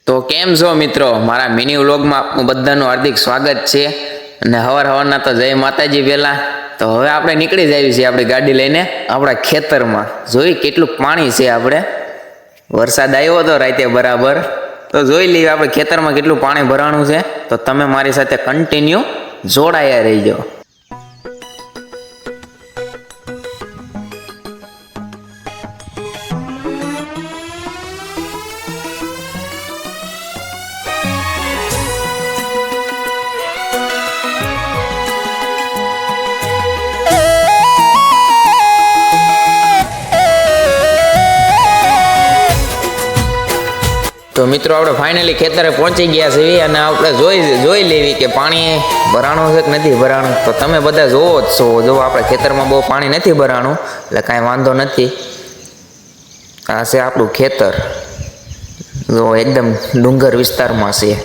તો કેમ છો મિત્રો, મારા મિની વ્લોગમાં આપનું બધાનું હાર્દિક સ્વાગત છે। અને હવારના તો જય માતાજી પહેલા। તો હવે આપણે નીકળી જઈએ છીએ આપણી ગાડી લઈને આપણા ખેતરમાં। જોઈ કેટલું પાણી છે, આપણે વરસાદ આવ્યો હતો રાતે બરાબર, તો જોઈ લઈએ આપણે ખેતરમાં કેટલું પાણી ભરાણું છે। તો તમે મારી સાથે કન્ટિન્યુ જોડાયા રહીજો। તો મિત્રો આપણે ફાઇનલી ખેતરે પહોંચી ગયા છીએ અને આપણે જોઈ લેવી કે પાણી ભરાણું છે કે નથી ભરાણું। તો તમે બધા જોવો જ છો, જો આપણે ખેતરમાં બહુ પાણી નથી ભરાણું એટલે કાંઈ વાંધો નથી। આ છે આપણું ખેતર, જો એકદમ ડુંગર વિસ્તારમાં છે।